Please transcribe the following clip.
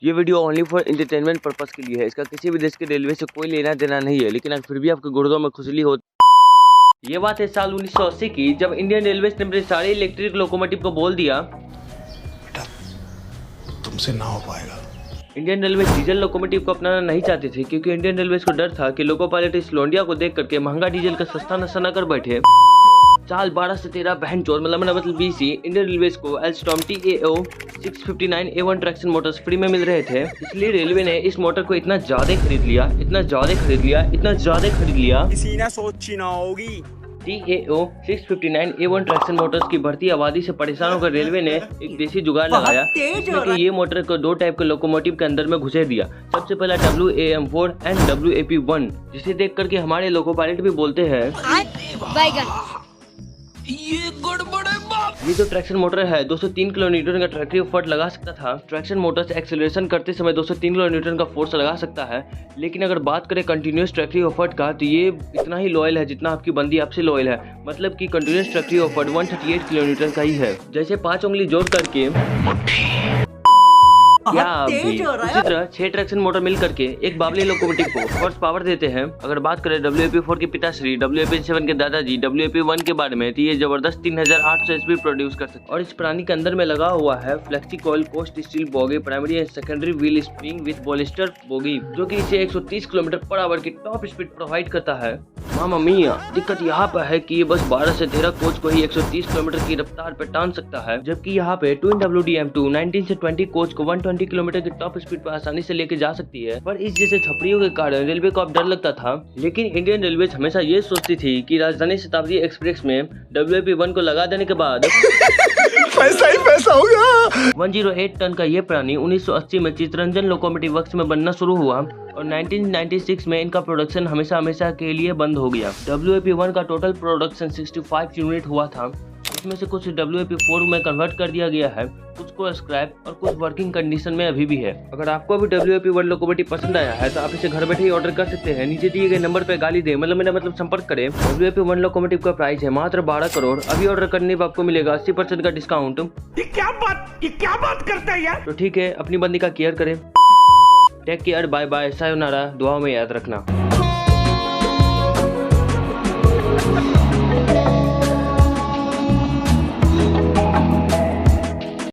ये video only for entertainment purpose के लिए है। इसका किसी भी देश के रेलवे से कोई लेना देना नहीं है, लेकिन अगर फिर भी आपके गुर्दों में खुजली हो। ये बात है साल 1980 की, जब इंडियन रेलवे ने अपने सारे इलेक्ट्रिक लोकोमोटिव को बोल दिया बेटा तुमसे ना हो पाएगा। इंडियन रेलवे डीजल लोकोमोटिव को अपनाना नहीं चाहते थे, क्योंकि इंडियन रेलवे को डर था कि लोको पायलट इस लोंडिया को देख करके महंगा डीजल का सस्ता नशा न कर बैठे। साल 12 से 13 बहन चोर मतलब BC इंडियन रेलवे को Alstom TAO 659A1 traction Motors free में मिल रहे थे। इसलिए रेलवे ने इस मोटर को इतना ज्यादा खरीद लिया किसी ने सोची ना होगी। TAO 659A1 ट्रैक्शन मोटर्स की बढ़ती आबादी से परेशान होकर रेलवे ने एक देसी जुगाड़ लगाया, जिसमें कि ये मोटर को दो टाइप के लोकोमोटिव के अंदर में घुसेड़ दिया। सबसे पहला WAM4 एंड WAP1, जिसे देख करके हमारे लोको पायलट भी बोलते हैं ये गड़बड़ है बाप। ये जो ट्रैक्शन मोटर है 203 किलोन्यूटन का ट्रैक्टिव फोर्स लगा सकता था। ट्रैक्शन मोटर से एक्सेलरेशन करते समय 203 किलोन्यूटन का फोर्स लगा सकता है, लेकिन अगर बात करें कंटिन्यूअस ट्रैक्टिव एफर्ट का, तो ये इतना ही लॉयल है जितना आपकी बंदी आपसे लॉयल है। मतलब कि कंटिन्यूअस ट्रैक्टिव एफर्ट 138 किलोन्यूटन का ही है। जैसे 5 उंगली जोड़ करके या उसी तरह 6 ट्रैक्शन मोटर मिल करके एक बाबली लोकोमोटिव को हॉर्स पावर देते हैं। अगर बात करें WAP4 के पिताश्री WAP7 के दादाजी WAP1 के बारे में, तो ये जबरदस्त 3800 स्पीड प्रोड्यूस कर सकते हैं। और इस प्राणी के अंदर में लगा हुआ है flexi coil post steel bogie primary and secondary wheel spring with bolster bogie, जो कि इसे 130 किलोमीटर पर आवर की टॉप स्पीड प्रोवाइड करता है। मामा मिया, दिक्कत यहाँ पर है कि ये बस 12 से 13 कोच को ही 130 किलोमीटर की रफ्तार पर टान सकता है, जबकि यहाँ पे ट्विन WDM2 19 से 20 कोच को 120 किलोमीटर की टॉप स्पीड पर आसानी से लेके जा सकती है। पर इस जैसे छपड़ियों के कारण रेलवे को अब डर लगता था। लेकिन इंडियन रेलवे हमेशा ये सोचती थी कि राजधानी शताब्दी एक्सप्रेस में WAP1 को लगा देने के बाद पैसा ही पैसा होगा। 108 टन का ये प्राणी 1980 में चितरंजन लोकोमोटिव वर्क्स में बनना शुरू हुआ और 1996 में इनका प्रोडक्शन हमेशा के लिए बंद हो गया। WAP1 का टोटल प्रोडक्शन 65 यूनिट हुआ था। इसमें से कुछ WAP4 में कन्वर्ट कर दिया गया है, कुछ को स्क्रैप और कुछ वर्किंग कंडीशन में अभी भी है। अगर आपको भी WAP1 लोकोमोटिव पसंद आया है तो आप इसे घर बैठे ही ऑर्डर कर सकते हैं। नीचे दिए गए नंबर पे गाली दे मतलब संपर्क करें। WAP1 लोकोमोटिव का प्राइस है मात्र 12 करोड़। अभी ऑर्डर करने पर आपको मिलेगा 80% का डिस्काउंट। ये क्या बात करता है यार। तो ठीक है, अपनी बंदी का केयर करें। Take care, bye bye, sayonara, दुआओं में याद रखना।